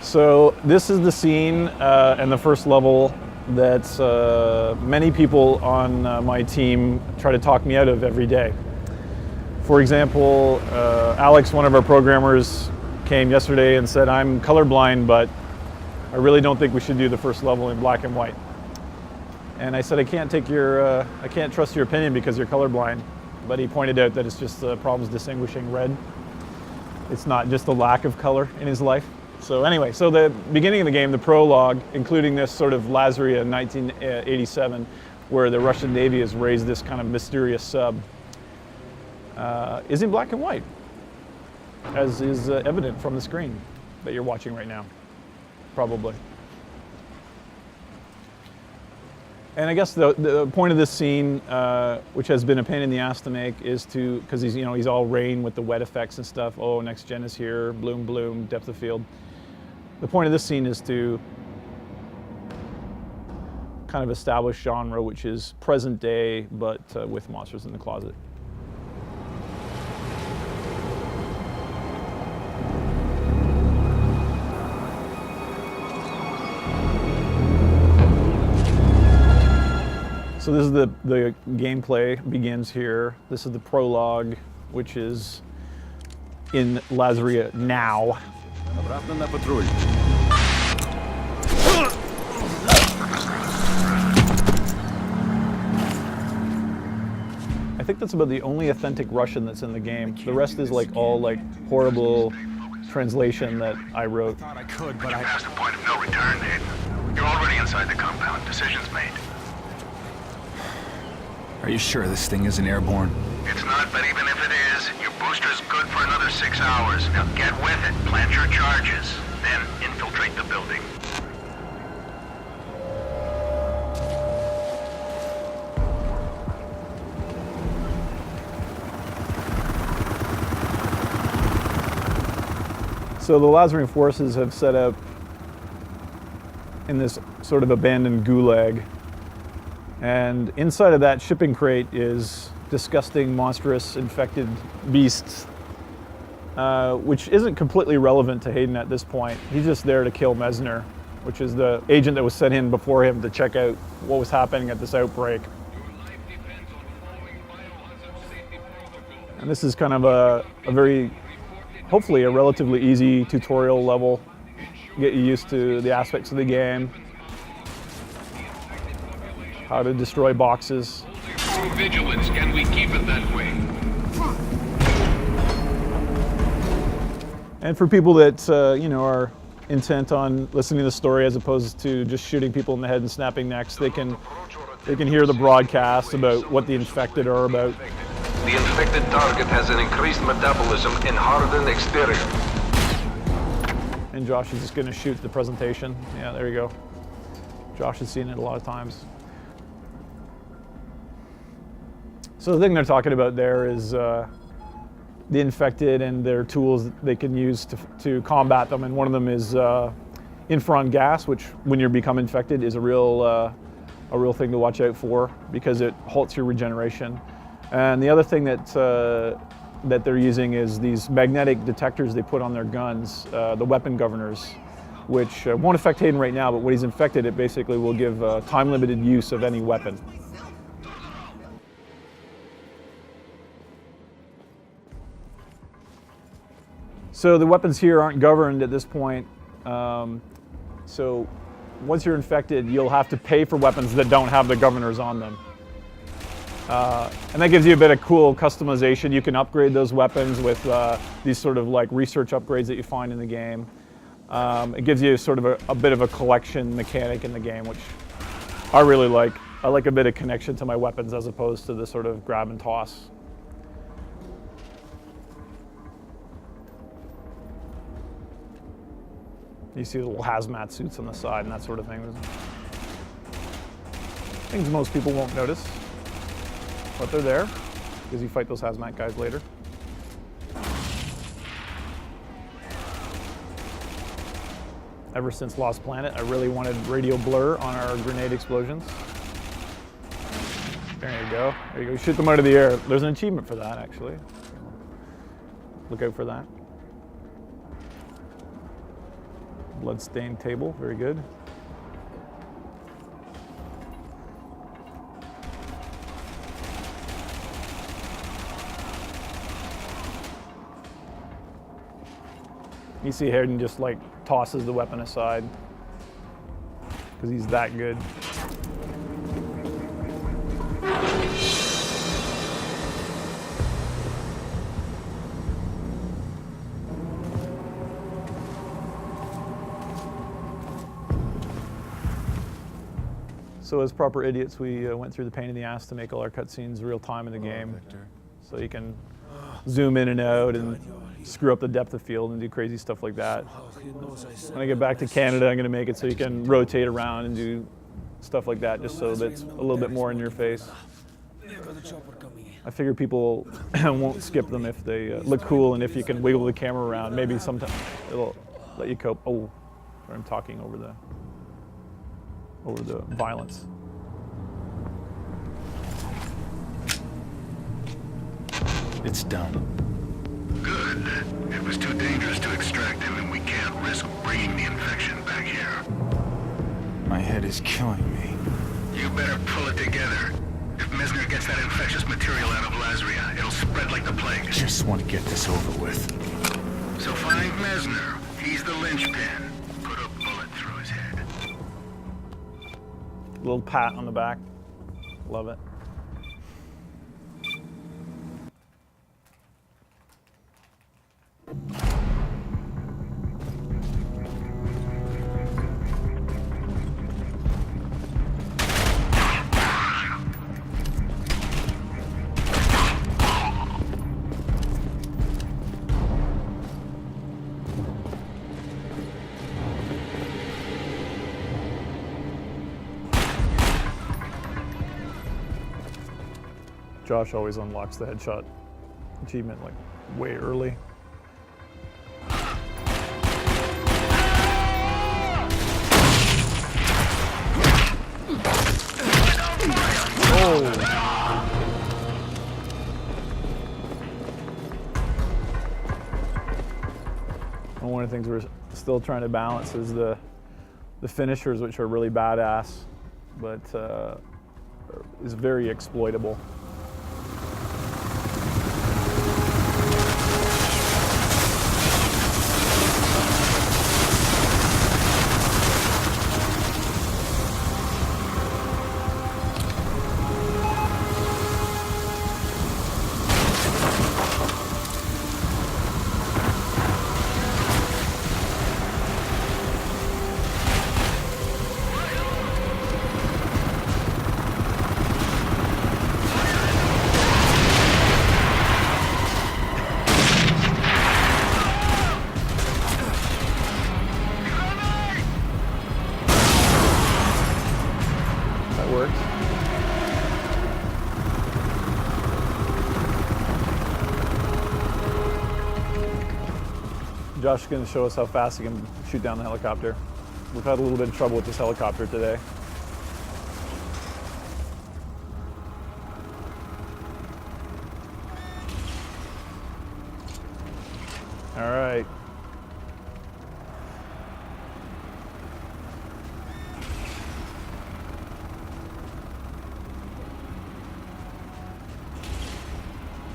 So this is the scene and the first level that many people on my team try to talk me out of every day. For example, Alex, one of our programmers, came yesterday and said, I'm colorblind, but I really don't think we should do the first level in black and white. And I said, I can't trust your opinion because you're colorblind. But he pointed out that it's just problems distinguishing red. It's not just a lack of color in his life. So anyway, so the beginning of the game, the prologue, including this sort of Lazaria 1987, where the Russian Navy has raised this kind of mysterious sub, is in black and white, as is evident from the screen that you're watching right now, probably. And I guess the point of this scene, which has been a pain in the ass to make, is to, because he's all rain with the wet effects and stuff. Oh, next gen is here, bloom, bloom, depth of field. The point of this scene is to kind of establish genre, which is present day, but with monsters in the closet. So this is the gameplay begins here. This is the prologue, which is in Lazaria now. I think that's about the only authentic Russian that's in the game. The rest is like all like horrible translation that I wrote. I could, but I passed the point of no return, Hayden. You're already inside the compound. Decisions made. Are you sure this thing isn't airborne? It's not, but even if it is, your booster's good for another 6 hours. Now get with it, plant your charges, then infiltrate the building. So the Lazarian forces have set up in this sort of abandoned gulag. And inside of that shipping crate is disgusting, monstrous, infected beasts, which isn't completely relevant to Hayden at this point. He's just there to kill Mesner, which is the agent that was sent in before him to check out what was happening at this outbreak. And this is kind of a very, hopefully a relatively easy tutorial level. Get you used to the aspects of the game. How to destroy boxes. Through vigilance, can we keep it that way? And for people that are intent on listening to the story as opposed to just shooting people in the head and snapping necks, they can hear the broadcast about what the infected are about. The infected target has an increased metabolism and hardened exterior. And Josh is just going to shoot the presentation. Yeah, there you go. Josh has seen it a lot of times. So the thing they're talking about there is the infected and their tools that they can use to combat them. And one of them is infrared gas, which when you become infected is a real thing to watch out for because it halts your regeneration. And the other thing that they're using is these magnetic detectors they put on their guns, the weapon governors, which won't affect Hayden right now, but when he's infected, it basically will give time-limited use of any weapon. So the weapons here aren't governed at this point. So once you're infected, you'll have to pay for weapons that don't have the governors on them. And that gives you a bit of cool customization. You can upgrade those weapons with these sort of like research upgrades that you find in the game. It gives you sort of a bit of a collection mechanic in the game, which I really like. I like a bit of connection to my weapons as opposed to the sort of grab and toss. You see the little hazmat suits on the side and that sort of thing. Things most people won't notice, but they're there because you fight those hazmat guys later. Ever since Lost Planet, I really wanted radio blur on our grenade explosions. There you go. There you go. Shoot them out of the air. There's an achievement for that, actually. Look out for that. Bloodstained table, very good. You see Hayden just like tosses the weapon aside because he's that good. So as proper idiots, we went through the pain in the ass to make all our cutscenes real time in the game. So you can zoom in and out and screw up the depth of field and do crazy stuff like that. When I get back to Canada, I'm going to make it so you can rotate around and do stuff like that, just so that's a little bit more in your face. I figure people won't skip them if they look cool, and if you can wiggle the camera around, maybe sometimes it'll let you cope. Oh, I'm talking over the violence. It's done. Good. It was too dangerous to extract him, and we can't risk bringing the infection back here. My head is killing me. You better pull it together. If Mesner gets that infectious material out of Lazria, it'll spread like the plague. I just want to get this over with. So find Mesner. He's the linchpin. Put a bullet through his head. Little pat on the back. Love it. Josh always unlocks the headshot achievement like way early. Oh. And one of the things we're still trying to balance is the finishers, which are really badass, but is very exploitable. Works. Josh is going to show us how fast he can shoot down the helicopter. We've had a little bit of trouble with this helicopter today. All right.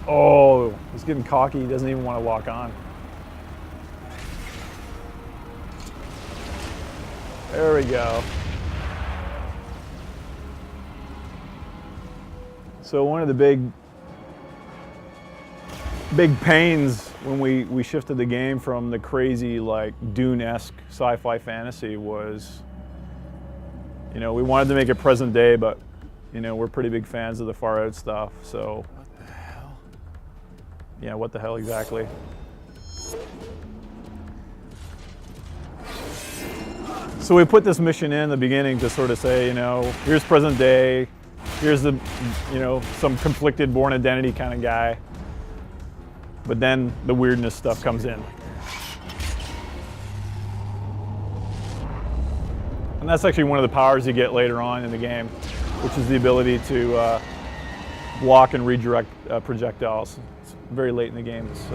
Oh, he's getting cocky. He doesn't even want to walk on. There we go. So one of the big pains when we shifted the game from the crazy like Dune-esque sci-fi fantasy was, you know, we wanted to make it present day, but you know, we're pretty big fans of the Far Out stuff, so. Yeah, what the hell exactly? So we put this mission in the beginning to sort of say, you know, here's present day, here's the, you know, some conflicted born identity kind of guy. But then the weirdness stuff comes in. And that's actually one of the powers you get later on in the game, which is the ability to block and redirect projectiles. Very late in the game. It's